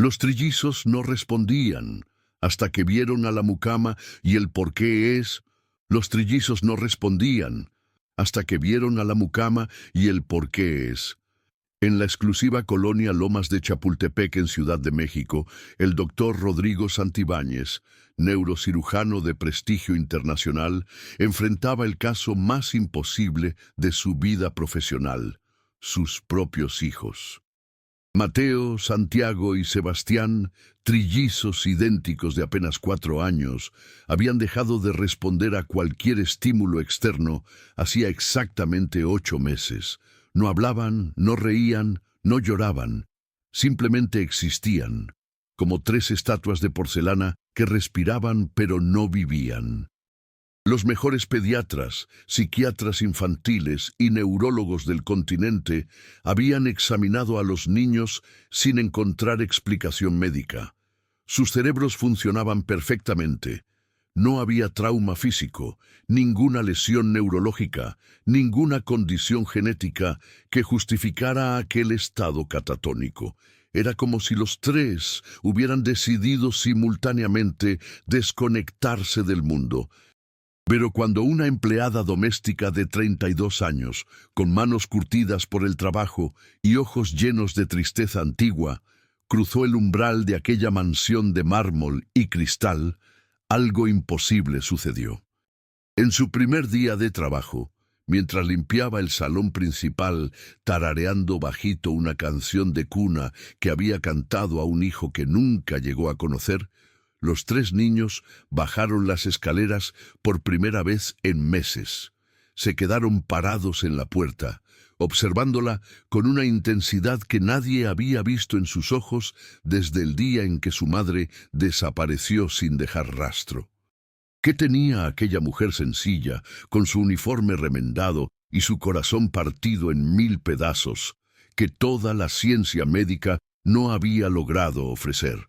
Los trillizos no respondían, hasta que vieron a la mucama y el por qué es. Los trillizos no respondían, hasta que vieron a la mucama y el por qué es. En la exclusiva colonia Lomas de Chapultepec, en Ciudad de México, el doctor Rodrigo Santibáñez, neurocirujano de prestigio internacional, enfrentaba el caso más imposible de su vida profesional: sus propios hijos. Mateo, Santiago y Sebastián, trillizos idénticos de apenas 4 años, habían dejado de responder a cualquier estímulo externo hacía exactamente 8 meses. No hablaban, no reían, no lloraban, simplemente existían, como 3 estatuas de porcelana que respiraban pero no vivían. Los mejores pediatras, psiquiatras infantiles y neurólogos del continente habían examinado a los niños sin encontrar explicación médica. Sus cerebros funcionaban perfectamente. No había trauma físico, ninguna lesión neurológica, ninguna condición genética que justificara aquel estado catatónico. Era como si los 3 hubieran decidido simultáneamente desconectarse del mundo. Pero cuando una empleada doméstica de 32 años, con manos curtidas por el trabajo y ojos llenos de tristeza antigua, cruzó el umbral de aquella mansión de mármol y cristal, algo imposible sucedió. En su primer día de trabajo, mientras limpiaba el salón principal, tarareando bajito una canción de cuna que había cantado a un hijo que nunca llegó a conocer, los 3 niños bajaron las escaleras por primera vez en meses. Se quedaron parados en la puerta, observándola con una intensidad que nadie había visto en sus ojos desde el día en que su madre desapareció sin dejar rastro. ¿Qué tenía aquella mujer sencilla, con su uniforme remendado y su corazón partido en 1000 pedazos, que toda la ciencia médica no había logrado ofrecer?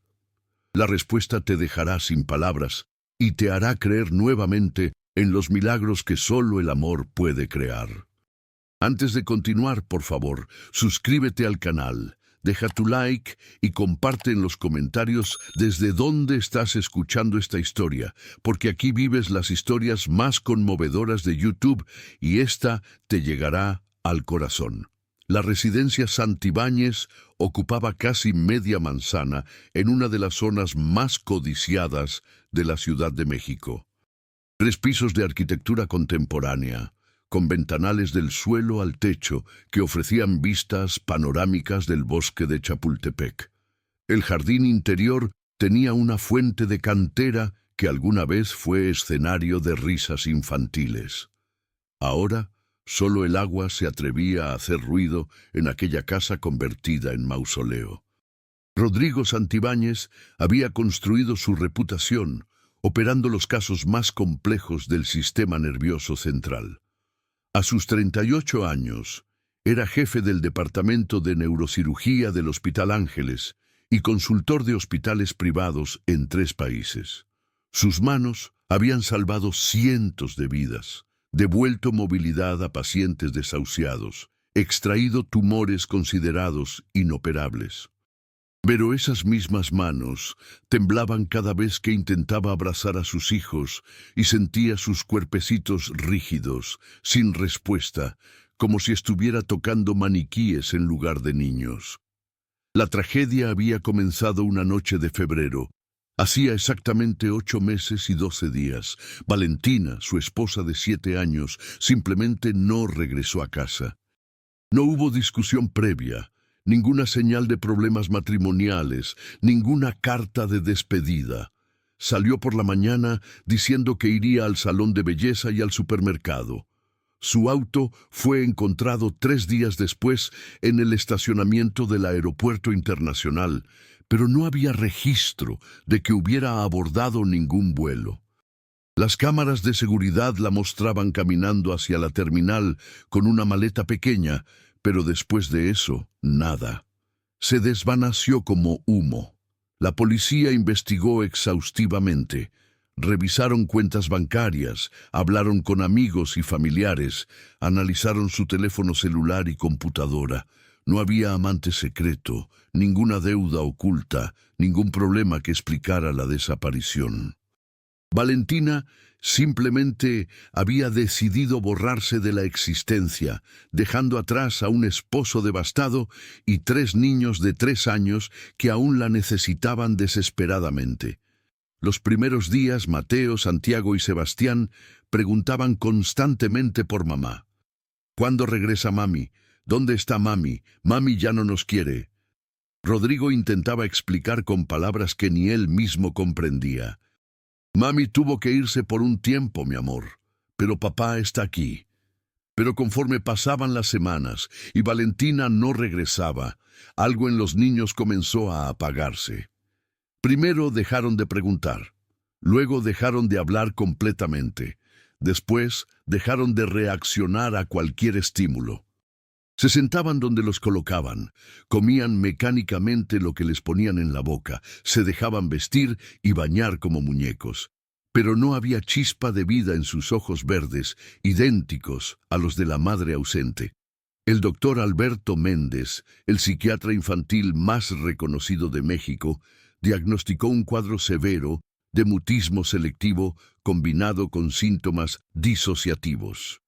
La respuesta te dejará sin palabras y te hará creer nuevamente en los milagros que solo el amor puede crear. Antes de continuar, por favor, suscríbete al canal, deja tu like y comparte en los comentarios desde dónde estás escuchando esta historia, porque aquí vives las historias más conmovedoras de YouTube y esta te llegará al corazón. La residencia Santibáñez ocupaba casi media manzana en una de las zonas más codiciadas de la Ciudad de México. 3 pisos de arquitectura contemporánea, con ventanales del suelo al techo que ofrecían vistas panorámicas del bosque de Chapultepec. El jardín interior tenía una fuente de cantera que alguna vez fue escenario de risas infantiles. Ahora, solo el agua se atrevía a hacer ruido en aquella casa convertida en mausoleo. Rodrigo Santibáñez había construido su reputación operando los casos más complejos del sistema nervioso central. A sus 38 años, era jefe del Departamento de Neurocirugía del Hospital Ángeles y consultor de hospitales privados en 3 países. Sus manos habían salvado cientos de vidas, devuelto movilidad a pacientes desahuciados, extraído tumores considerados inoperables. Pero esas mismas manos temblaban cada vez que intentaba abrazar a sus hijos y sentía sus cuerpecitos rígidos, sin respuesta, como si estuviera tocando maniquíes en lugar de niños. La tragedia había comenzado una noche de febrero. Hacía exactamente 8 meses y 12 días. Valentina, su esposa de 7 años, simplemente no regresó a casa. No hubo discusión previa, ninguna señal de problemas matrimoniales, ninguna carta de despedida. Salió por la mañana diciendo que iría al salón de belleza y al supermercado. Su auto fue encontrado 3 días después en el estacionamiento del Aeropuerto Internacional, pero no había registro de que hubiera abordado ningún vuelo. Las cámaras de seguridad la mostraban caminando hacia la terminal con una maleta pequeña, pero después de eso, nada. Se desvaneció como humo. La policía investigó exhaustivamente. Revisaron cuentas bancarias, hablaron con amigos y familiares, analizaron su teléfono celular y computadora. No había amante secreto, ninguna deuda oculta, ningún problema que explicara la desaparición. Valentina simplemente había decidido borrarse de la existencia, dejando atrás a un esposo devastado y 3 niños de 3 años que aún la necesitaban desesperadamente. Los primeros días, Mateo, Santiago y Sebastián preguntaban constantemente por mamá. ¿Cuándo regresa mami? ¿Dónde está mami? Mami ya no nos quiere. Rodrigo intentaba explicar con palabras que ni él mismo comprendía. Mami tuvo que irse por un tiempo, mi amor, pero papá está aquí. Pero conforme pasaban las semanas y Valentina no regresaba, algo en los niños comenzó a apagarse. Primero dejaron de preguntar, luego dejaron de hablar completamente, después dejaron de reaccionar a cualquier estímulo. Se sentaban donde los colocaban, comían mecánicamente lo que les ponían en la boca, se dejaban vestir y bañar como muñecos. Pero no había chispa de vida en sus ojos verdes, idénticos a los de la madre ausente. El doctor Alberto Méndez, el psiquiatra infantil más reconocido de México, diagnosticó un cuadro severo de mutismo selectivo combinado con síntomas disociativos.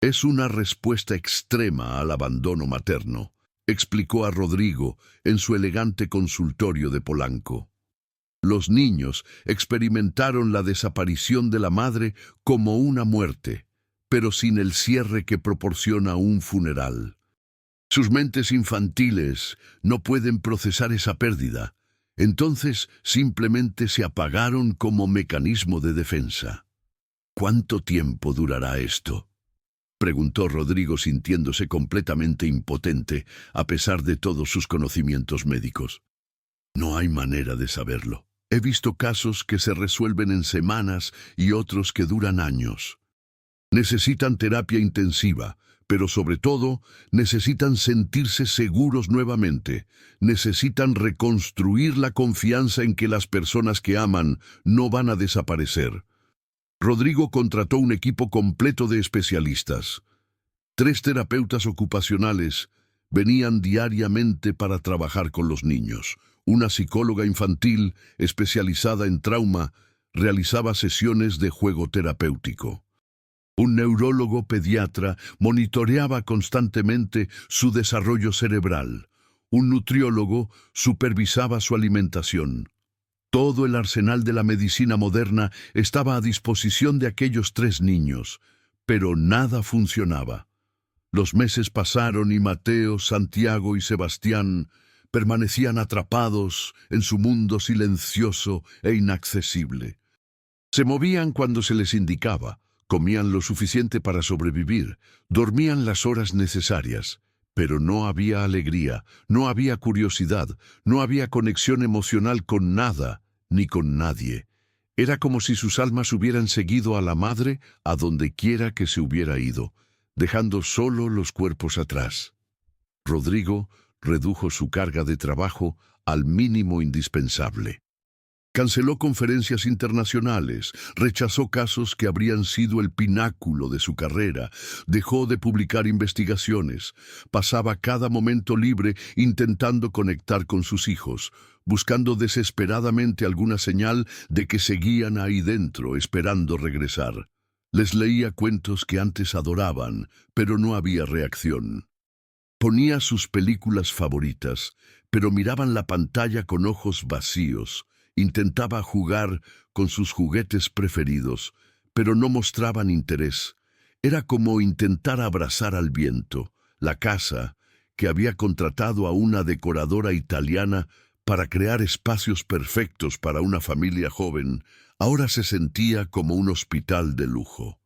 Es una respuesta extrema al abandono materno, explicó a Rodrigo en su elegante consultorio de Polanco. Los niños experimentaron la desaparición de la madre como una muerte, pero sin el cierre que proporciona un funeral. Sus mentes infantiles no pueden procesar esa pérdida, entonces simplemente se apagaron como mecanismo de defensa. ¿Cuánto tiempo durará esto?, preguntó Rodrigo, sintiéndose completamente impotente a pesar de todos sus conocimientos médicos. No hay manera de saberlo. He visto casos que se resuelven en semanas y otros que duran años. Necesitan terapia intensiva, pero sobre todo necesitan sentirse seguros nuevamente. Necesitan reconstruir la confianza en que las personas que aman no van a desaparecer. Rodrigo contrató un equipo completo de especialistas. 3 terapeutas ocupacionales venían diariamente para trabajar con los niños. Una psicóloga infantil especializada en trauma realizaba sesiones de juego terapéutico. Un neurólogo pediatra monitoreaba constantemente su desarrollo cerebral. Un nutriólogo supervisaba su alimentación. Todo el arsenal de la medicina moderna estaba a disposición de aquellos 3 niños, pero nada funcionaba. Los meses pasaron y Mateo, Santiago y Sebastián permanecían atrapados en su mundo silencioso e inaccesible. Se movían cuando se les indicaba, comían lo suficiente para sobrevivir, dormían las horas necesarias, pero no había alegría, no había curiosidad, no había conexión emocional con nada ni con nadie. Era como si sus almas hubieran seguido a la madre a donde quiera que se hubiera ido, dejando solo los cuerpos atrás. Rodrigo redujo su carga de trabajo al mínimo indispensable. Canceló conferencias internacionales, rechazó casos que habrían sido el pináculo de su carrera, dejó de publicar investigaciones, pasaba cada momento libre intentando conectar con sus hijos, buscando desesperadamente alguna señal de que seguían ahí dentro, esperando regresar. Les leía cuentos que antes adoraban, pero no había reacción. Ponía sus películas favoritas, pero miraban la pantalla con ojos vacíos. Intentaba jugar con sus juguetes preferidos, pero no mostraban interés. Era como intentar abrazar al viento. La casa, que había contratado a una decoradora italiana para crear espacios perfectos para una familia joven, ahora se sentía como un hospital de lujo.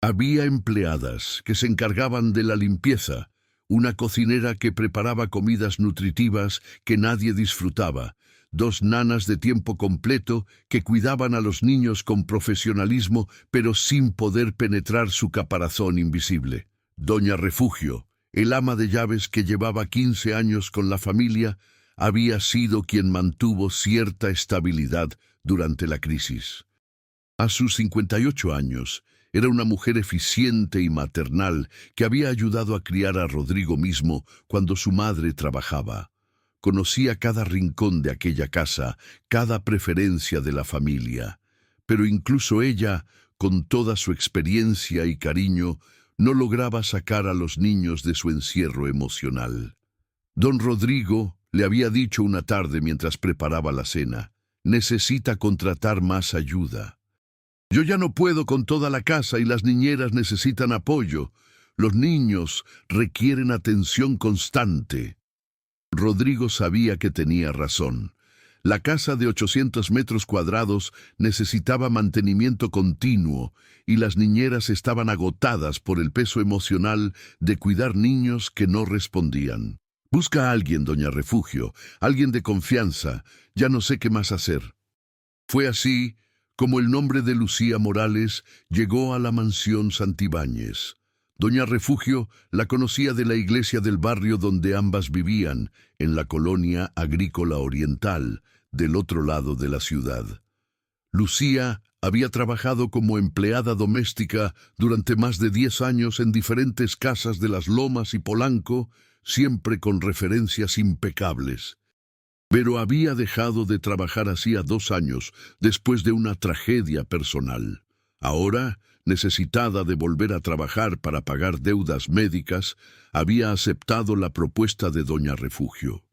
Había empleadas que se encargaban de la limpieza, una cocinera que preparaba comidas nutritivas que nadie disfrutaba, 2 nanas de tiempo completo que cuidaban a los niños con profesionalismo, pero sin poder penetrar su caparazón invisible. Doña Refugio, el ama de llaves que llevaba 15 años con la familia, había sido quien mantuvo cierta estabilidad durante la crisis. A sus 58 años, Era una mujer eficiente y maternal que había ayudado a criar a Rodrigo mismo cuando su madre trabajaba. Conocía cada rincón de aquella casa, cada preferencia de la familia. Pero incluso ella, con toda su experiencia y cariño, no lograba sacar a los niños de su encierro emocional. Don Rodrigo le había dicho una tarde mientras preparaba la cena: necesita contratar más ayuda. Yo ya no puedo con toda la casa y las niñeras necesitan apoyo. Los niños requieren atención constante. Rodrigo sabía que tenía razón. La casa de 800 metros cuadrados necesitaba mantenimiento continuo y las niñeras estaban agotadas por el peso emocional de cuidar niños que no respondían. Busca a alguien, doña Refugio, alguien de confianza. Ya no sé qué más hacer. Fue así como el nombre de Lucía Morales llegó a la mansión Santibáñez. Doña Refugio la conocía de la iglesia del barrio donde ambas vivían, en la colonia agrícola oriental, del otro lado de la ciudad. Lucía había trabajado como empleada doméstica durante más de 10 años en diferentes casas de Las Lomas y Polanco, siempre con referencias impecables. Pero había dejado de trabajar hacía 2 años, después de una tragedia personal. Ahora, necesitada de volver a trabajar para pagar deudas médicas, había aceptado la propuesta de doña Refugio.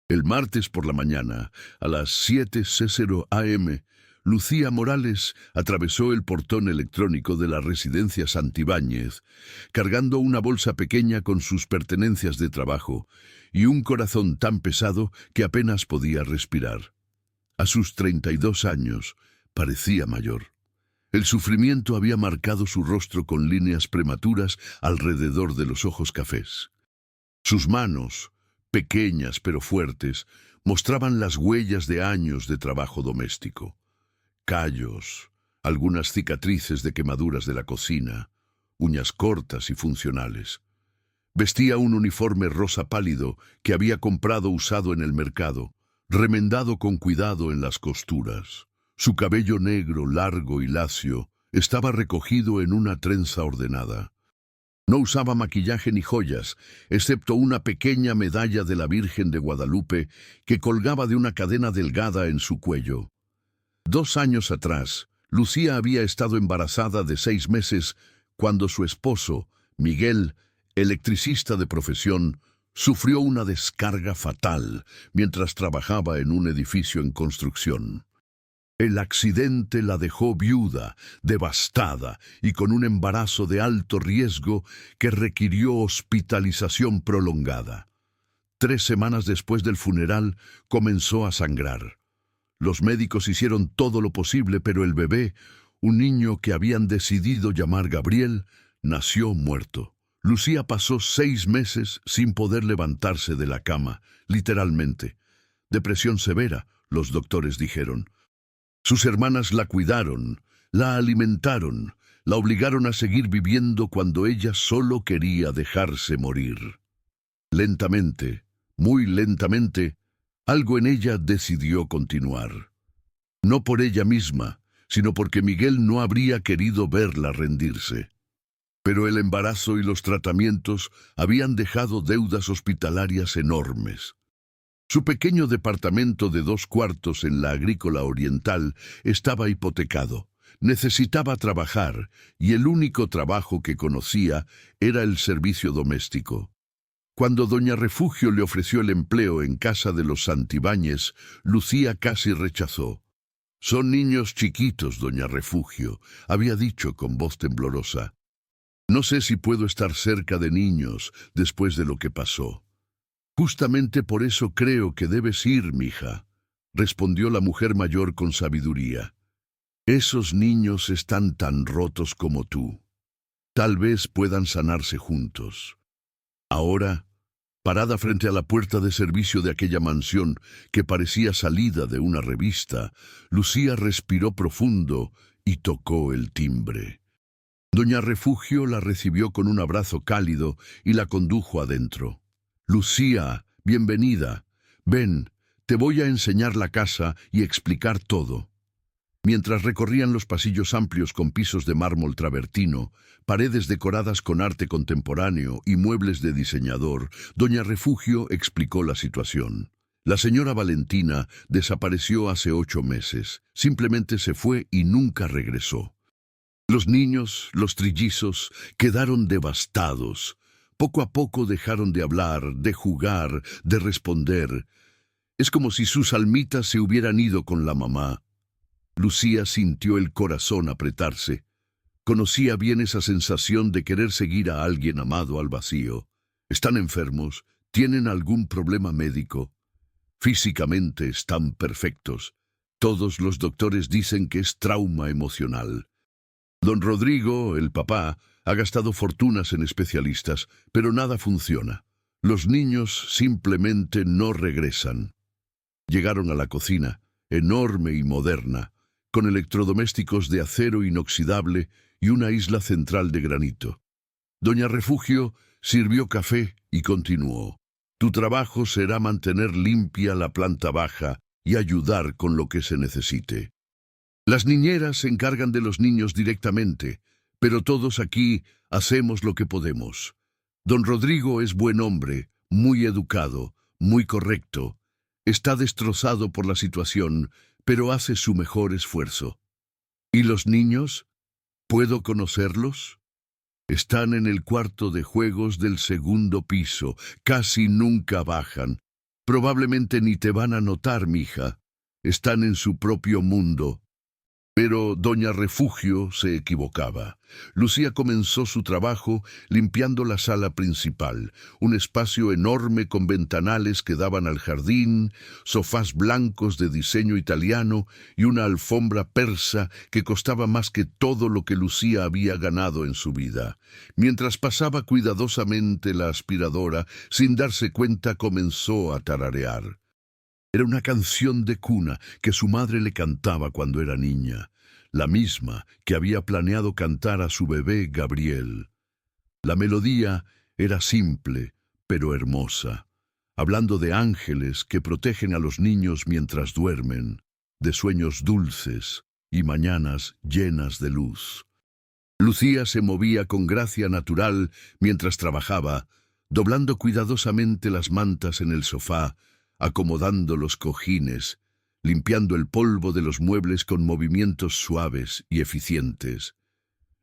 El martes por la mañana, a las 7:00 am, Lucía Morales atravesó el portón electrónico de la residencia Santibáñez, cargando una bolsa pequeña con sus pertenencias de trabajo y un corazón tan pesado que apenas podía respirar. A sus 32 años, parecía mayor. El sufrimiento había marcado su rostro con líneas prematuras alrededor de los ojos cafés. Sus manos, pequeñas pero fuertes, mostraban las huellas de años de trabajo doméstico. Callos, algunas cicatrices de quemaduras de la cocina, uñas cortas y funcionales. Vestía un uniforme rosa pálido que había comprado usado en el mercado, remendado con cuidado en las costuras. Su cabello negro, largo y lacio, estaba recogido en una trenza ordenada. No usaba maquillaje ni joyas, excepto una pequeña medalla de la Virgen de Guadalupe que colgaba de una cadena delgada en su cuello. 2 años atrás, Lucía había estado embarazada de 6 meses cuando su esposo, Miguel, electricista de profesión, sufrió una descarga fatal mientras trabajaba en un edificio en construcción. El accidente la dejó viuda, devastada y con un embarazo de alto riesgo que requirió hospitalización prolongada. 3 semanas después del funeral, comenzó a sangrar. Los médicos hicieron todo lo posible, pero el bebé, un niño que habían decidido llamar Gabriel, nació muerto. Lucía pasó 6 meses sin poder levantarse de la cama, literalmente. Depresión severa, los doctores dijeron. Sus hermanas la cuidaron, la alimentaron, la obligaron a seguir viviendo cuando ella solo quería dejarse morir. Lentamente, muy lentamente, algo en ella decidió continuar. No por ella misma, sino porque Miguel no habría querido verla rendirse. Pero el embarazo y los tratamientos habían dejado deudas hospitalarias enormes. Su pequeño departamento de 2 cuartos en la agrícola oriental estaba hipotecado. Necesitaba trabajar, y el único trabajo que conocía era el servicio doméstico. Cuando doña Refugio le ofreció el empleo en casa de los Santibáñez, Lucía casi rechazó. «Son niños chiquitos, doña Refugio», había dicho con voz temblorosa. «No sé si puedo estar cerca de niños después de lo que pasó». «Justamente por eso creo que debes ir, mija», respondió la mujer mayor con sabiduría. «Esos niños están tan rotos como tú. Tal vez puedan sanarse juntos». Ahora, parada frente a la puerta de servicio de aquella mansión que parecía salida de una revista, Lucía respiró profundo y tocó el timbre. Doña Refugio la recibió con un abrazo cálido y la condujo adentro. «Lucía, bienvenida. Ven, te voy a enseñar la casa y explicar todo». Mientras recorrían los pasillos amplios con pisos de mármol travertino, paredes decoradas con arte contemporáneo y muebles de diseñador, doña Refugio explicó la situación. La señora Valentina desapareció hace 8 meses. Simplemente se fue y nunca regresó. Los niños, los trillizos, quedaron devastados. Poco a poco dejaron de hablar, de jugar, de responder. Es como si sus almitas se hubieran ido con la mamá. Lucía sintió el corazón apretarse. Conocía bien esa sensación de querer seguir a alguien amado al vacío. ¿Están enfermos? ¿Tienen algún problema médico? Físicamente están perfectos. Todos los doctores dicen que es trauma emocional. Don Rodrigo, el papá, ha gastado fortunas en especialistas, pero nada funciona. Los niños simplemente no regresan. Llegaron a la cocina, enorme y moderna, con electrodomésticos de acero inoxidable y una isla central de granito. Doña Refugio sirvió café y continuó. Tu trabajo será mantener limpia la planta baja y ayudar con lo que se necesite. Las niñeras se encargan de los niños directamente, pero todos aquí hacemos lo que podemos. Don Rodrigo es buen hombre, muy educado, muy correcto. Está destrozado por la situación, pero hace su mejor esfuerzo. ¿Y los niños? ¿Puedo conocerlos? Están en el cuarto de juegos del segundo piso. Casi nunca bajan. Probablemente ni te van a notar, mija. Están en su propio mundo. Pero doña Refugio se equivocaba. Lucía comenzó su trabajo limpiando la sala principal, un espacio enorme con ventanales que daban al jardín, sofás blancos de diseño italiano y una alfombra persa que costaba más que todo lo que Lucía había ganado en su vida. Mientras pasaba cuidadosamente la aspiradora, sin darse cuenta comenzó a tararear. Era una canción de cuna que su madre le cantaba cuando era niña, la misma que había planeado cantar a su bebé Gabriel. La melodía era simple, pero hermosa, hablando de ángeles que protegen a los niños mientras duermen, de sueños dulces y mañanas llenas de luz. Lucía se movía con gracia natural mientras trabajaba, doblando cuidadosamente las mantas en el sofá, acomodando los cojines, limpiando el polvo de los muebles con movimientos suaves y eficientes.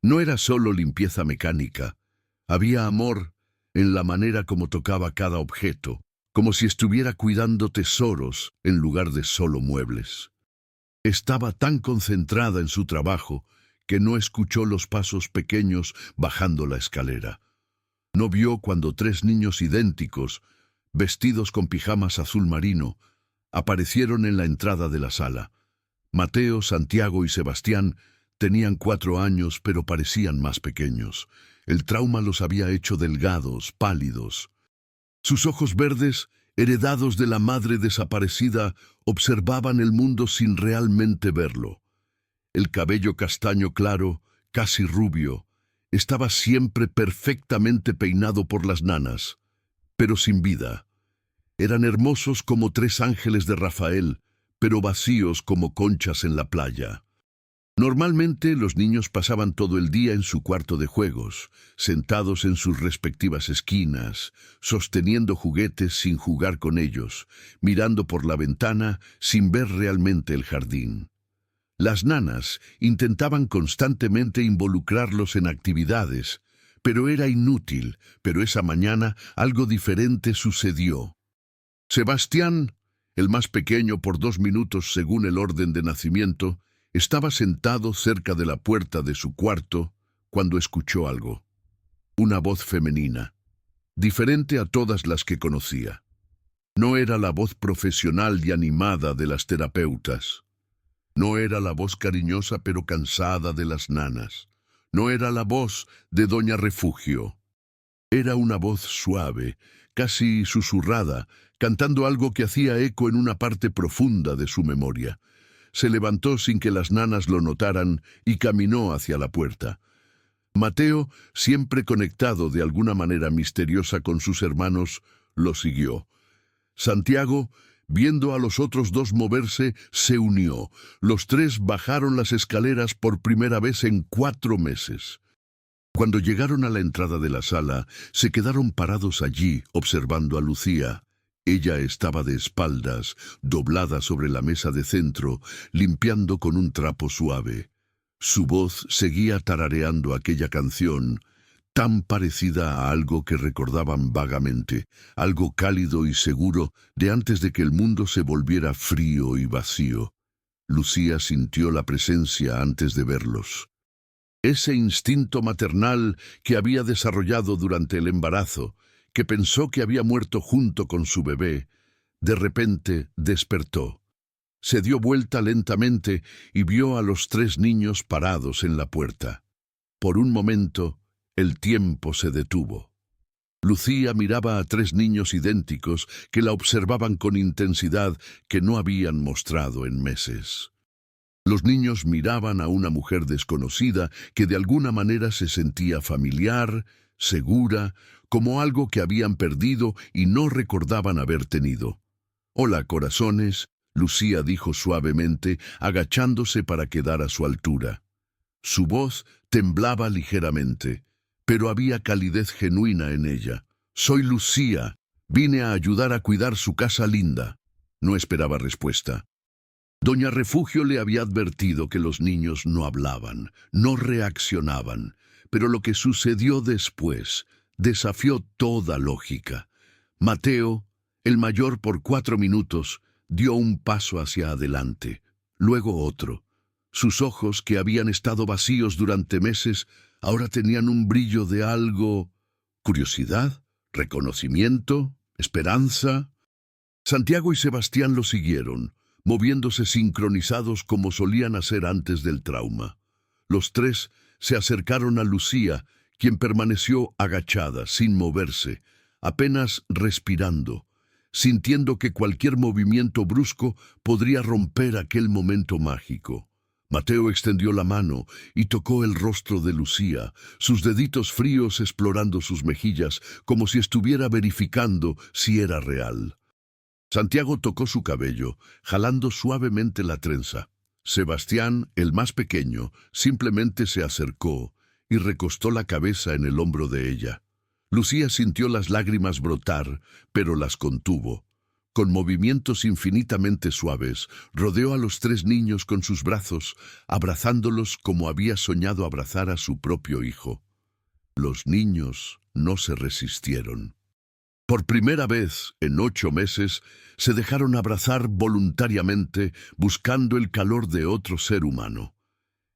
No era solo limpieza mecánica, había amor en la manera como tocaba cada objeto, como si estuviera cuidando tesoros en lugar de solo muebles. Estaba tan concentrada en su trabajo que no escuchó los pasos pequeños bajando la escalera. No vio cuando 3 niños idénticos, vestidos con pijamas azul marino, aparecieron en la entrada de la sala. Mateo, Santiago y Sebastián tenían 4 años, pero parecían más pequeños. El trauma los había hecho delgados, pálidos. Sus ojos verdes, heredados de la madre desaparecida, observaban el mundo sin realmente verlo. El cabello castaño claro, casi rubio, estaba siempre perfectamente peinado por las nanas, pero sin vida. Eran hermosos como 3 ángeles de Rafael, pero vacíos como conchas en la playa. Normalmente los niños pasaban todo el día en su cuarto de juegos, sentados en sus respectivas esquinas, sosteniendo juguetes sin jugar con ellos, mirando por la ventana sin ver realmente el jardín. Las nanas intentaban constantemente involucrarlos en actividades, pero era inútil. Pero esa mañana algo diferente sucedió. Sebastián, el más pequeño por 2 minutos según el orden de nacimiento, estaba sentado cerca de la puerta de su cuarto cuando escuchó algo. Una voz femenina, diferente a todas las que conocía. No era la voz profesional y animada de las terapeutas. No era la voz cariñosa pero cansada de las nanas. No era la voz de doña Refugio. Era una voz suave, casi susurrada, cantando algo que hacía eco en una parte profunda de su memoria. Se levantó sin que las nanas lo notaran y caminó hacia la puerta. Mateo, siempre conectado de alguna manera misteriosa con sus hermanos, lo siguió. Santiago, Viendo a los otros dos moverse, se unió. Los tres bajaron las escaleras por primera vez en 4 meses. Cuando llegaron a la entrada de la sala, se quedaron parados allí, observando a Lucía. Ella estaba de espaldas, doblada sobre la mesa de centro, limpiando con un trapo suave. Su voz seguía tarareando aquella canción, tan parecida a algo que recordaban vagamente, algo cálido y seguro de antes de que el mundo se volviera frío y vacío. Lucía sintió la presencia antes de verlos. Ese instinto maternal que había desarrollado durante el embarazo, que pensó que había muerto junto con su bebé, de repente despertó. Se dio vuelta lentamente y vio a los 3 niños parados en la puerta. Por un momento, el tiempo se detuvo. Lucía miraba a 3 niños idénticos que la observaban con intensidad que no habían mostrado en meses. Los niños miraban a una mujer desconocida que de alguna manera se sentía familiar, segura, como algo que habían perdido y no recordaban haber tenido. «Hola, corazones», Lucía dijo suavemente, agachándose para quedar a su altura. Su voz temblaba ligeramente, pero había calidez genuina en ella. «Soy Lucía. Vine a ayudar a cuidar su casa linda». No esperaba respuesta. Doña Refugio le había advertido que los niños no hablaban, no reaccionaban, pero lo que sucedió después desafió toda lógica. Mateo, el mayor por 4 minutos, dio un paso hacia adelante, luego otro. Sus ojos, que habían estado vacíos durante meses, ahora tenían un brillo de algo... curiosidad, reconocimiento, esperanza. Santiago y Sebastián lo siguieron, moviéndose sincronizados como solían hacer antes del trauma. Los 3 se acercaron a Lucía, quien permaneció agachada, sin moverse, apenas respirando, sintiendo que cualquier movimiento brusco podría romper aquel momento mágico. Mateo extendió la mano y tocó el rostro de Lucía, sus deditos fríos explorando sus mejillas, como si estuviera verificando si era real. Santiago tocó su cabello, jalando suavemente la trenza. Sebastián, el más pequeño, simplemente se acercó y recostó la cabeza en el hombro de ella. Lucía sintió las lágrimas brotar, pero las contuvo. Con movimientos infinitamente suaves, rodeó a los 3 niños con sus brazos, abrazándolos como había soñado abrazar a su propio hijo. Los niños no se resistieron. Por primera vez en 8 meses, se dejaron abrazar voluntariamente, buscando el calor de otro ser humano.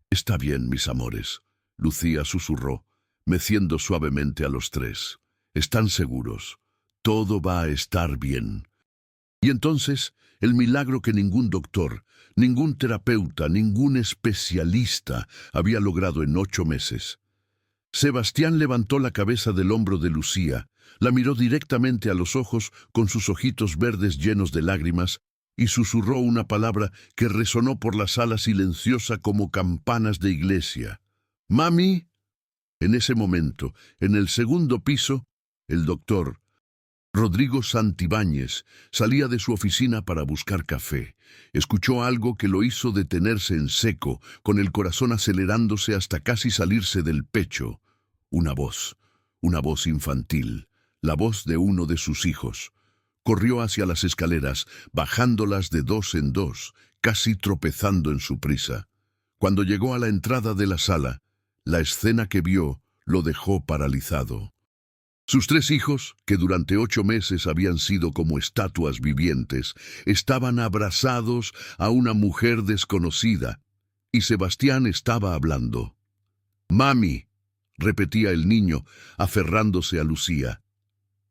«Está bien, mis amores», Lucía susurró, meciendo suavemente a los 3. «Están seguros. Todo va a estar bien». Y entonces, el milagro que ningún doctor, ningún terapeuta, ningún especialista había logrado en 8 meses. Sebastián levantó la cabeza del hombro de Lucía, la miró directamente a los ojos con sus ojitos verdes llenos de lágrimas y susurró una palabra que resonó por la sala silenciosa como campanas de iglesia. «Mami». En ese momento, en el segundo piso, el doctor Rodrigo Santibáñez salía de su oficina para buscar café. Escuchó algo que lo hizo detenerse en seco, con el corazón acelerándose hasta casi salirse del pecho. Una voz infantil, la voz de uno de sus hijos. Corrió hacia las escaleras, bajándolas de 2 en 2, casi tropezando en su prisa. Cuando llegó a la entrada de la sala, la escena que vio lo dejó paralizado. Sus 3 hijos, que durante 8 meses habían sido como estatuas vivientes, estaban abrazados a una mujer desconocida, y Sebastián estaba hablando. «Mami», repetía el niño, aferrándose a Lucía.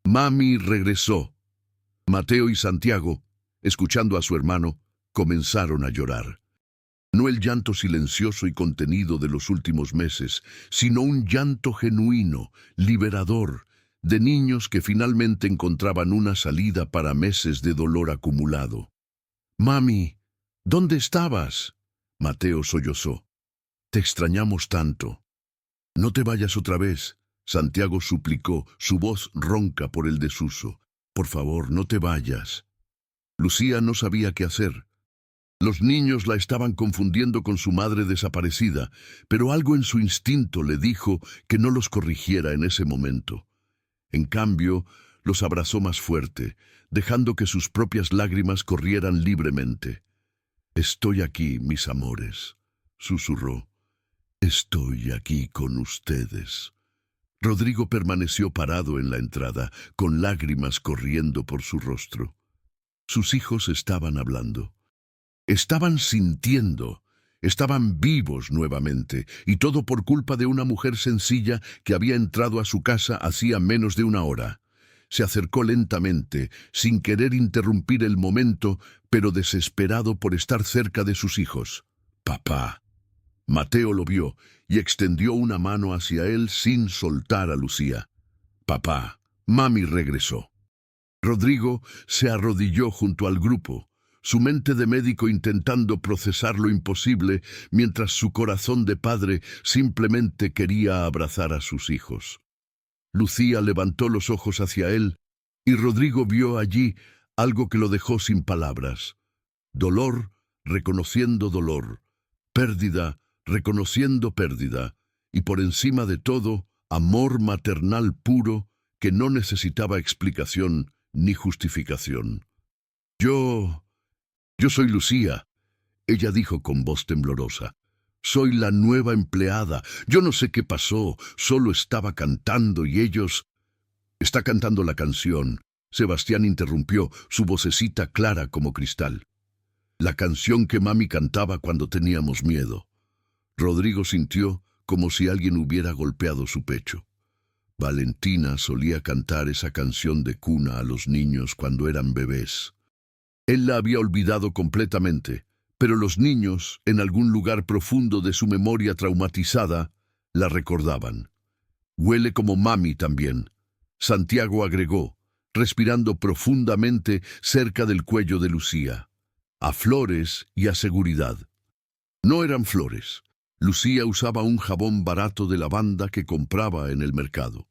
«Mami regresó». Mateo y Santiago, escuchando a su hermano, comenzaron a llorar. No el llanto silencioso y contenido de los últimos meses, sino un llanto genuino, liberador, de niños que finalmente encontraban una salida para meses de dolor acumulado. «Mami, ¿dónde estabas?», Mateo sollozó. «Te extrañamos tanto». «No te vayas otra vez», Santiago suplicó, su voz ronca por el desuso. «Por favor, no te vayas». Lucía no sabía qué hacer. Los niños la estaban confundiendo con su madre desaparecida, pero algo en su instinto le dijo que no los corrigiera en ese momento. En cambio, los abrazó más fuerte, dejando que sus propias lágrimas corrieran libremente. «Estoy aquí, mis amores», susurró. «Estoy aquí con ustedes». Rodrigo permaneció parado en la entrada, con lágrimas corriendo por su rostro. Sus hijos estaban hablando. Estaban sintiendo, estaban vivos nuevamente, y todo por culpa de una mujer sencilla que había entrado a su casa hacía menos de una hora. Se acercó lentamente, sin querer interrumpir el momento, pero desesperado por estar cerca de sus hijos. «Papá». Mateo lo vio y extendió una mano hacia él sin soltar a Lucía. «Papá, mami regresó». Rodrigo se arrodilló junto al grupo, su mente de médico intentando procesar lo imposible, mientras su corazón de padre simplemente quería abrazar a sus hijos. Lucía levantó los ojos hacia él, y Rodrigo vio allí algo que lo dejó sin palabras. Dolor reconociendo dolor, pérdida reconociendo pérdida, y por encima de todo, amor maternal puro que no necesitaba explicación ni justificación. Yo soy Lucía», ella dijo con voz temblorosa. «Soy la nueva empleada. Yo no sé qué pasó, solo estaba cantando y ellos...» «Está cantando la canción», Sebastián interrumpió, su vocecita clara como cristal. «La canción que mami cantaba cuando teníamos miedo». Rodrigo sintió como si alguien hubiera golpeado su pecho. Valentina solía cantar esa canción de cuna a los niños cuando eran bebés. Él la había olvidado completamente, pero los niños, en algún lugar profundo de su memoria traumatizada, la recordaban. «Huele como mami también», Santiago agregó, respirando profundamente cerca del cuello de Lucía. «A flores y a seguridad». No eran flores. Lucía usaba un jabón barato de lavanda que compraba en el mercado.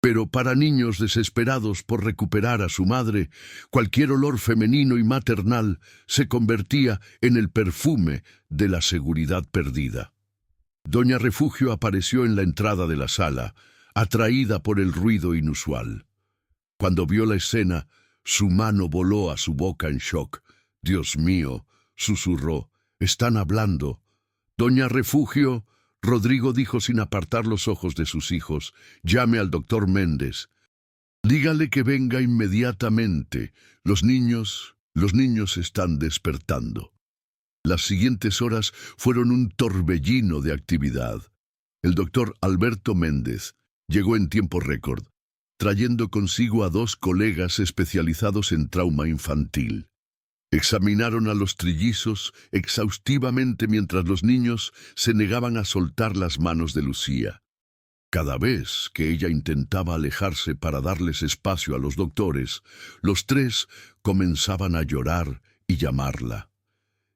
Pero para niños desesperados por recuperar a su madre, cualquier olor femenino y maternal se convertía en el perfume de la seguridad perdida. Doña Refugio apareció en la entrada de la sala, atraída por el ruido inusual. Cuando vio la escena, su mano voló a su boca en shock. «Dios mío», susurró, «están hablando». «Doña Refugio», Rodrigo dijo sin apartar los ojos de sus hijos, «llame al doctor Méndez. Dígale que venga inmediatamente. Los niños están despertando». Las siguientes horas fueron un torbellino de actividad. El doctor Alberto Méndez llegó en tiempo récord, trayendo consigo a 2 colegas especializados en trauma infantil. Examinaron a los trillizos exhaustivamente mientras los niños se negaban a soltar las manos de Lucía. Cada vez que ella intentaba alejarse para darles espacio a los doctores, los 3 comenzaban a llorar y llamarla.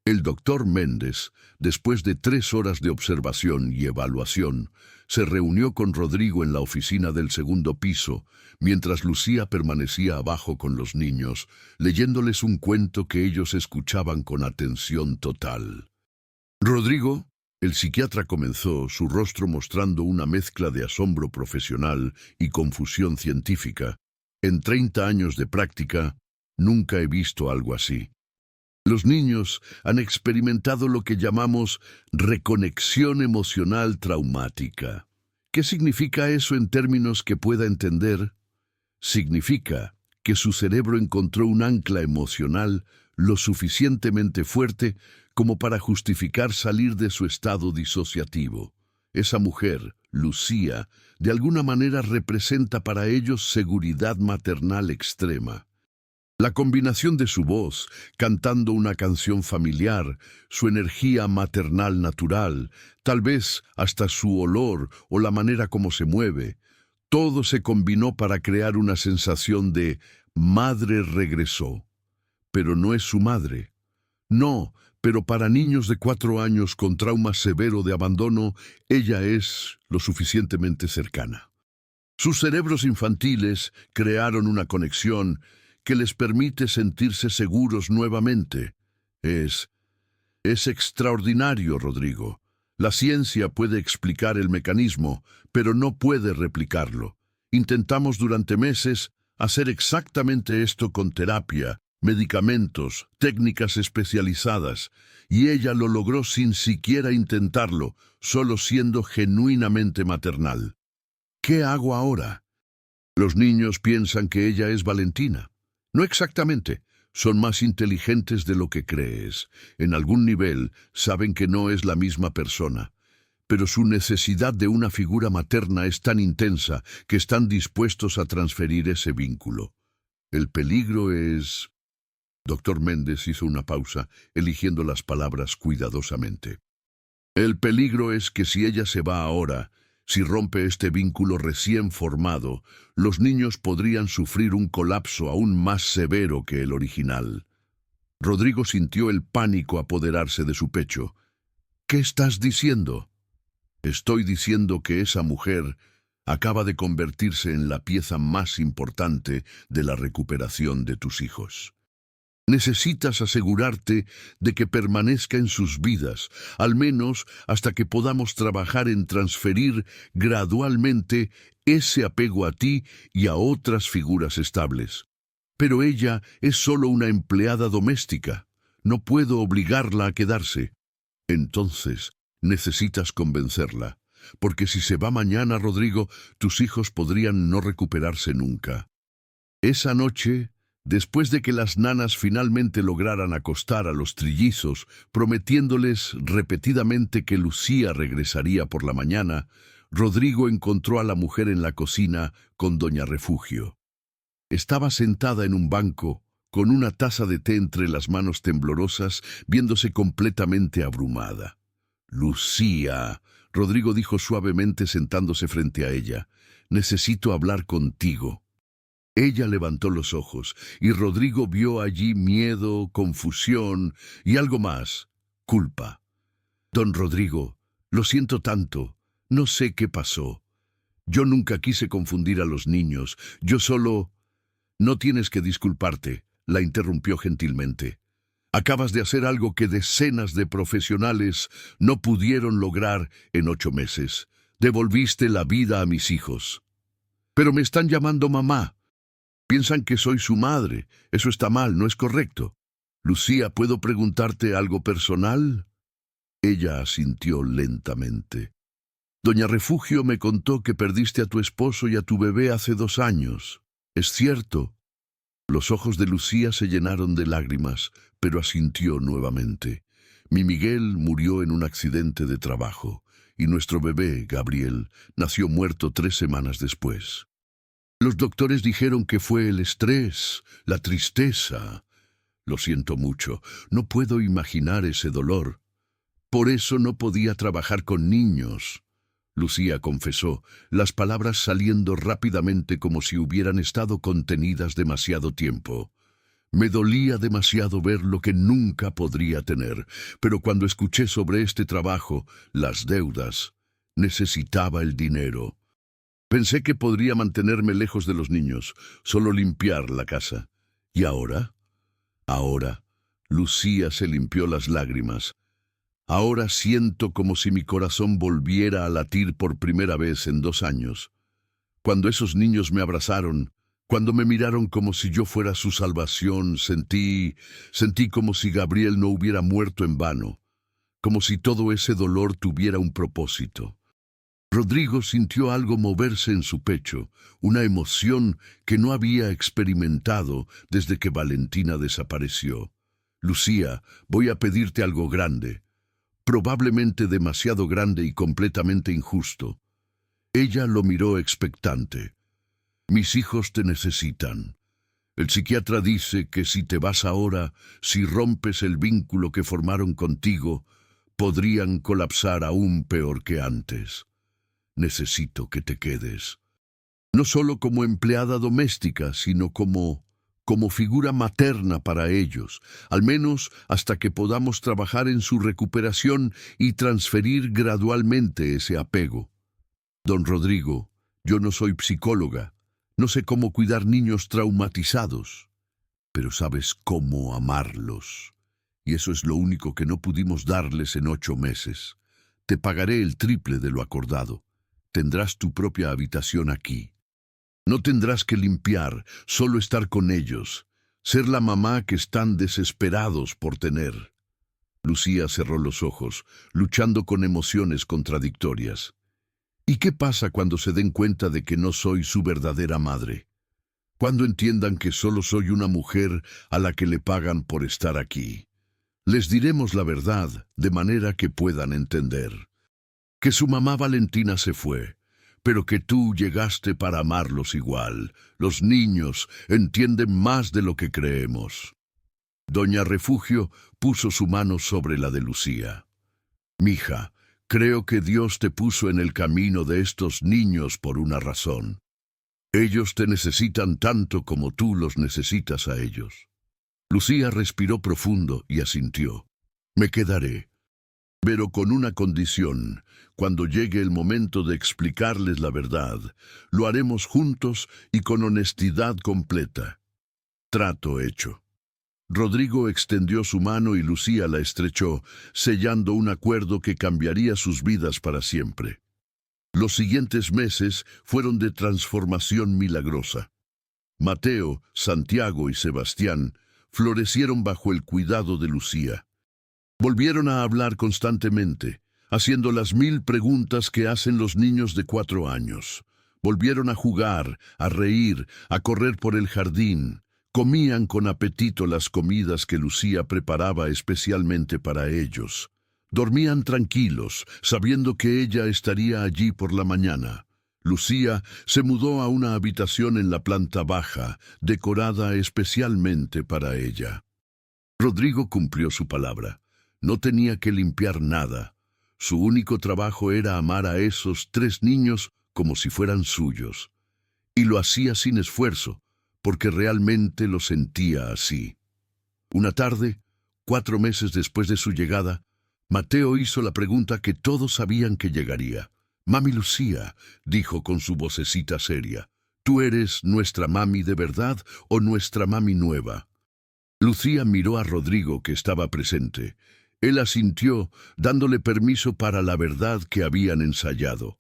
El doctor Méndez, después de 3 horas de observación y evaluación, se reunió con Rodrigo en la oficina del segundo piso, mientras Lucía permanecía abajo con los niños, leyéndoles un cuento que ellos escuchaban con atención total. «Rodrigo», el psiquiatra comenzó, su rostro mostrando una mezcla de asombro profesional y confusión científica. «En 30 años de práctica, nunca he visto algo así. Los niños han experimentado lo que llamamos reconexión emocional traumática. ¿Qué significa eso en términos que pueda entender? Significa que su cerebro encontró un ancla emocional lo suficientemente fuerte como para justificar salir de su estado disociativo. Esa mujer, Lucía, de alguna manera representa para ellos seguridad maternal extrema. La combinación de su voz, cantando una canción familiar, su energía maternal natural, tal vez hasta su olor o la manera como se mueve, todo se combinó para crear una sensación de madre regresó. Pero no es su madre. No, pero para niños de 4 años con trauma severo de abandono, ella es lo suficientemente cercana. Sus cerebros infantiles crearon una conexión que les permite sentirse seguros nuevamente. Es extraordinario, Rodrigo. La ciencia puede explicar el mecanismo, pero no puede replicarlo. Intentamos durante meses hacer exactamente esto con terapia, medicamentos, técnicas especializadas, y ella lo logró sin siquiera intentarlo, solo siendo genuinamente maternal. ¿Qué hago ahora? Los niños piensan que ella es Valentina. No exactamente. Son más inteligentes de lo que crees. En algún nivel saben que no es la misma persona. Pero su necesidad de una figura materna es tan intensa que están dispuestos a transferir ese vínculo. El peligro es... Doctor Méndez hizo una pausa, eligiendo las palabras cuidadosamente. El peligro es que si ella se va ahora, si rompe este vínculo recién formado, los niños podrían sufrir un colapso aún más severo que el original. Rodrigo sintió el pánico apoderarse de su pecho. ¿Qué estás diciendo? Estoy diciendo que esa mujer acaba de convertirse en la pieza más importante de la recuperación de tus hijos. Necesitas asegurarte de que permanezca en sus vidas, al menos hasta que podamos trabajar en transferir gradualmente ese apego a ti y a otras figuras estables. Pero ella es solo una empleada doméstica. No puedo obligarla a quedarse. Entonces, necesitas convencerla, porque si se va mañana, Rodrigo, tus hijos podrían no recuperarse nunca. Esa noche, después de que las nanas finalmente lograran acostar a los trillizos, prometiéndoles repetidamente que Lucía regresaría por la mañana, Rodrigo encontró a la mujer en la cocina con doña Refugio. Estaba sentada en un banco, con una taza de té entre las manos temblorosas, viéndose completamente abrumada. «Lucía», Rodrigo dijo suavemente sentándose frente a ella, «necesito hablar contigo». Ella levantó los ojos, y Rodrigo vio allí miedo, confusión y algo más, culpa. «Don Rodrigo, lo siento tanto, no sé qué pasó. Yo nunca quise confundir a los niños, yo solo...» «No tienes que disculparte», la interrumpió gentilmente. «Acabas de hacer algo que decenas de profesionales no pudieron lograr en 8 meses. Devolviste la vida a mis hijos». «Pero me están llamando mamá. Piensan que soy su madre. Eso está mal, no es correcto. Lucía, ¿puedo preguntarte algo personal?» Ella asintió lentamente. «Doña Refugio me contó que perdiste a tu esposo y a tu bebé hace 2 años. ¿Es cierto?» Los ojos de Lucía se llenaron de lágrimas, pero asintió nuevamente. «Mi Miguel murió en un accidente de trabajo, y nuestro bebé, Gabriel, nació muerto 3 semanas después. Los doctores dijeron que fue el estrés, la tristeza. Lo siento mucho, no puedo imaginar ese dolor. Por eso no podía trabajar con niños». Lucía confesó, las palabras saliendo rápidamente como si hubieran estado contenidas demasiado tiempo. «Me dolía demasiado ver lo que nunca podría tener, pero cuando escuché sobre este trabajo, las deudas, necesitaba el dinero. Pensé que podría mantenerme lejos de los niños, solo limpiar la casa. ¿Y ahora?» Ahora, Lucía se limpió las lágrimas. «Ahora siento como si mi corazón volviera a latir por primera vez en 2 años. Cuando esos niños me abrazaron, cuando me miraron como si yo fuera su salvación, sentí como si Gabriel no hubiera muerto en vano, como si todo ese dolor tuviera un propósito». Rodrigo sintió algo moverse en su pecho, una emoción que no había experimentado desde que Valentina desapareció. «Lucía, voy a pedirte algo grande. Probablemente demasiado grande y completamente injusto». Ella lo miró expectante. «Mis hijos te necesitan. El psiquiatra dice que si te vas ahora, si rompes el vínculo que formaron contigo, podrían colapsar aún peor que antes. Necesito que te quedes. No solo como empleada doméstica, sino como figura materna para ellos, al menos hasta que podamos trabajar en su recuperación y transferir gradualmente ese apego. Don Rodrigo, yo no soy psicóloga, no sé cómo cuidar niños traumatizados. pero sabes cómo amarlos. Y eso es lo único que no pudimos darles en 8 meses. Te pagaré el triple de lo acordado. Tendrás tu propia habitación aquí. No tendrás que limpiar, solo estar con ellos. Ser la mamá que están desesperados por tener. Lucía cerró los ojos, luchando con emociones contradictorias. ¿Y qué pasa cuando se den cuenta de que no soy su verdadera madre? Cuando entiendan que solo soy una mujer a la que le pagan por estar aquí. Les diremos la verdad, de manera que puedan entender. Que su mamá Valentina se fue, pero que tú llegaste para amarlos igual. Los niños entienden más de lo que creemos. Doña Refugio puso su mano sobre la de Lucía. Mija, creo que Dios te puso en el camino de estos niños por una razón. Ellos te necesitan tanto como tú los necesitas a ellos. Lucía respiró profundo y asintió. Me quedaré, pero con una condición. Cuando llegue el momento de explicarles la verdad, lo haremos juntos y con honestidad completa. Trato hecho. Rodrigo extendió su mano y Lucía la estrechó, sellando un acuerdo que cambiaría sus vidas para siempre. Los siguientes meses fueron de transformación milagrosa. Mateo, Santiago y Sebastián florecieron bajo el cuidado de Lucía. Volvieron a hablar constantemente, haciendo las 1000 preguntas que hacen los niños de 4 años. Volvieron a jugar, a reír, a correr por el jardín. Comían con apetito las comidas que Lucía preparaba especialmente para ellos. Dormían tranquilos, sabiendo que ella estaría allí por la mañana. Lucía se mudó a una habitación en la planta baja, decorada especialmente para ella. Rodrigo cumplió su palabra. No tenía que limpiar nada. Su único trabajo era amar a esos 3 niños como si fueran suyos. Y lo hacía sin esfuerzo, porque realmente lo sentía así. Una tarde, 4 meses después de su llegada, Mateo hizo la pregunta que todos sabían que llegaría. «Mami Lucía», dijo con su vocecita seria, «¿tú eres nuestra mami de verdad o nuestra mami nueva?» Lucía miró a Rodrigo, que estaba presente. Él asintió, dándole permiso para la verdad que habían ensayado.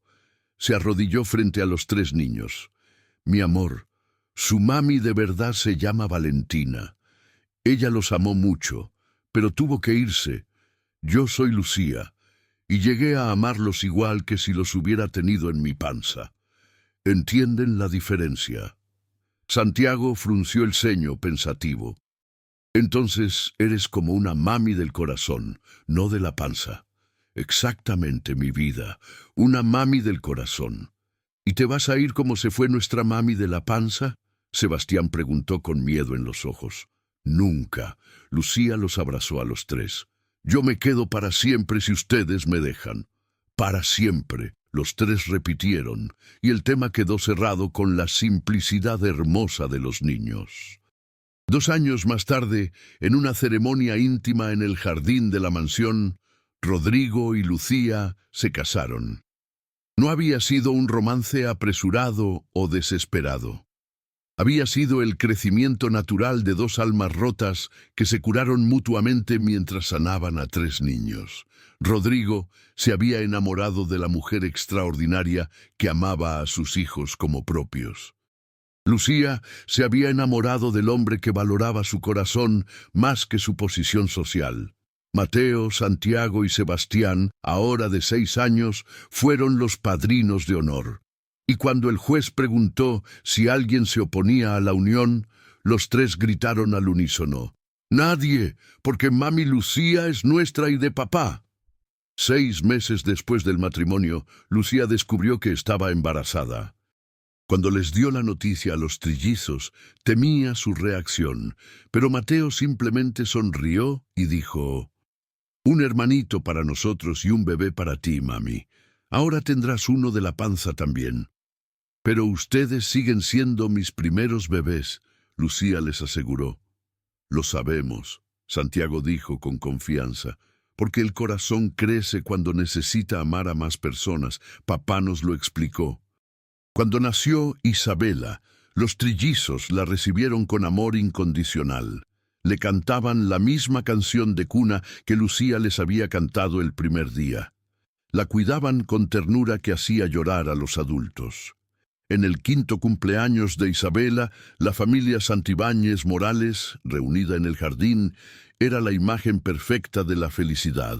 Se arrodilló frente a los 3 niños. «Mi amor, su mami de verdad se llama Valentina. Ella los amó mucho, pero tuvo que irse. Yo soy Lucía, y llegué a amarlos igual que si los hubiera tenido en mi panza. ¿Entienden la diferencia?» Santiago frunció el ceño pensativo. «Entonces eres como una mami del corazón, no de la panza». «Exactamente, mi vida, una mami del corazón». «¿Y te vas a ir como se fue nuestra mami de la panza?» Sebastián preguntó con miedo en los ojos. «Nunca». Lucía los abrazó a los 3. «Yo me quedo para siempre si ustedes me dejan». «Para siempre», los 3 repitieron, y el tema quedó cerrado con la simplicidad hermosa de los niños. 2 años más tarde, en una ceremonia íntima en el jardín de la mansión, Rodrigo y Lucía se casaron. No había sido un romance apresurado o desesperado. Había sido el crecimiento natural de 2 almas rotas que se curaron mutuamente mientras sanaban a 3 niños. Rodrigo se había enamorado de la mujer extraordinaria que amaba a sus hijos como propios. Lucía se había enamorado del hombre que valoraba su corazón más que su posición social. Mateo, Santiago y Sebastián, ahora de 6 años, fueron los padrinos de honor. Y cuando el juez preguntó si alguien se oponía a la unión, los 3 gritaron al unísono: «Nadie, porque mami Lucía es nuestra y de papá». 6 meses después del matrimonio, Lucía descubrió que estaba embarazada. Cuando les dio la noticia a los trillizos, temía su reacción, pero Mateo simplemente sonrió y dijo: «Un hermanito para nosotros y un bebé para ti, mami. Ahora tendrás uno de la panza también». «Pero ustedes siguen siendo mis primeros bebés», Lucía les aseguró. «Lo sabemos», Santiago dijo con confianza, «porque el corazón crece cuando necesita amar a más personas. Papá nos lo explicó». Cuando nació Isabela, Los trillizos la recibieron con amor incondicional. Le cantaban la misma canción de cuna que Lucía les había cantado el primer día. La cuidaban con ternura que hacía llorar a los adultos. En el quinto cumpleaños de Isabela, la familia Santibáñez Morales, reunida en el jardín, era la imagen perfecta de la felicidad.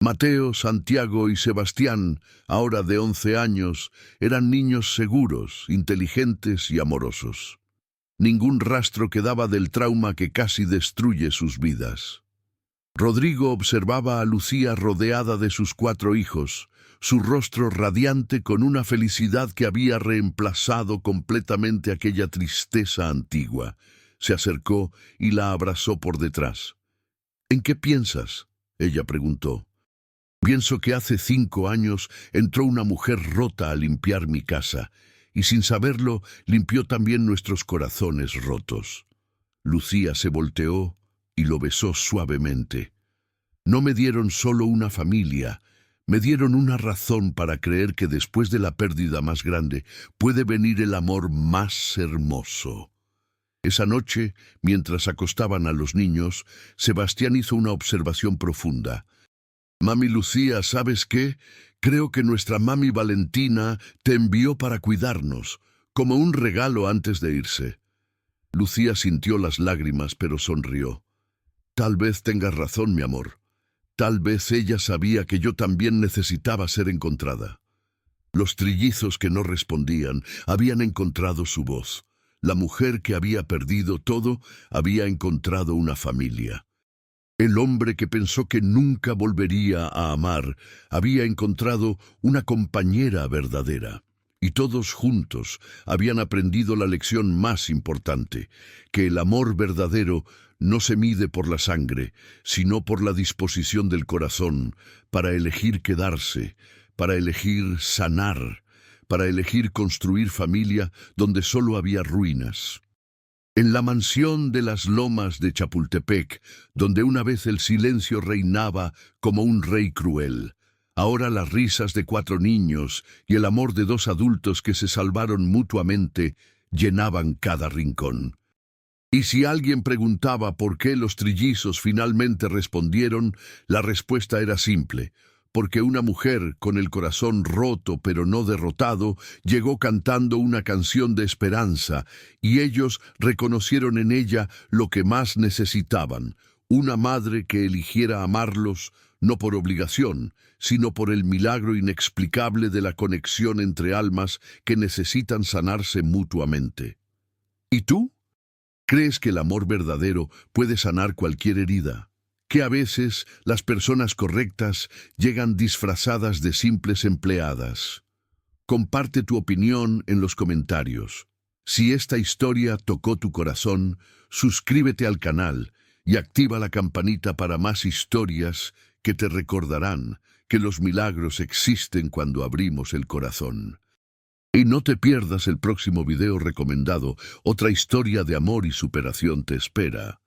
Mateo, Santiago y Sebastián, ahora de 11 años, eran niños seguros, inteligentes y amorosos. Ningún rastro quedaba del trauma que casi destruye sus vidas. Rodrigo observaba a Lucía rodeada de sus 4 hijos, su rostro radiante con una felicidad que había reemplazado completamente aquella tristeza antigua. Se acercó y la abrazó por detrás. «¿En qué piensas?», ella preguntó. «Pienso que hace 5 años entró una mujer rota a limpiar mi casa, y sin saberlo limpió también nuestros corazones rotos». Lucía se volteó y lo besó suavemente. «No me dieron solo una familia, me dieron una razón para creer que después de la pérdida más grande puede venir el amor más hermoso». Esa noche, mientras acostaban a los niños, Sebastián hizo una observación profunda. «Mami Lucía, ¿sabes qué? Creo que nuestra mami Valentina te envió para cuidarnos, como un regalo antes de irse». Lucía sintió las lágrimas, pero sonrió. «Tal vez tengas razón, mi amor. Tal vez ella sabía que yo también necesitaba ser encontrada». Los trillizos que no respondían habían encontrado su voz. La mujer que había perdido todo había encontrado una familia. El hombre que pensó que nunca volvería a amar había encontrado una compañera verdadera. Y todos juntos habían aprendido la lección más importante, que el amor verdadero no se mide por la sangre, sino por la disposición del corazón para elegir quedarse, para elegir sanar, para elegir construir familia donde solo había ruinas. En la mansión de las lomas de Chapultepec, donde una vez el silencio reinaba como un rey cruel, ahora las risas de 4 niños y el amor de 2 adultos que se salvaron mutuamente llenaban cada rincón. Y si alguien preguntaba por qué los trillizos finalmente respondieron, la respuesta era simple: porque una mujer con el corazón roto pero no derrotado llegó cantando una canción de esperanza, y ellos reconocieron en ella lo que más necesitaban: una madre que eligiera amarlos, no por obligación, sino por el milagro inexplicable de la conexión entre almas que necesitan sanarse mutuamente. ¿Y tú? ¿Crees que el amor verdadero puede sanar cualquier herida? Que a veces las personas correctas llegan disfrazadas de simples empleadas. Comparte tu opinión en los comentarios. Si esta historia tocó tu corazón, suscríbete al canal y activa la campanita para más historias que te recordarán que los milagros existen cuando abrimos el corazón. Y no te pierdas el próximo video recomendado. Otra historia de amor y superación te espera.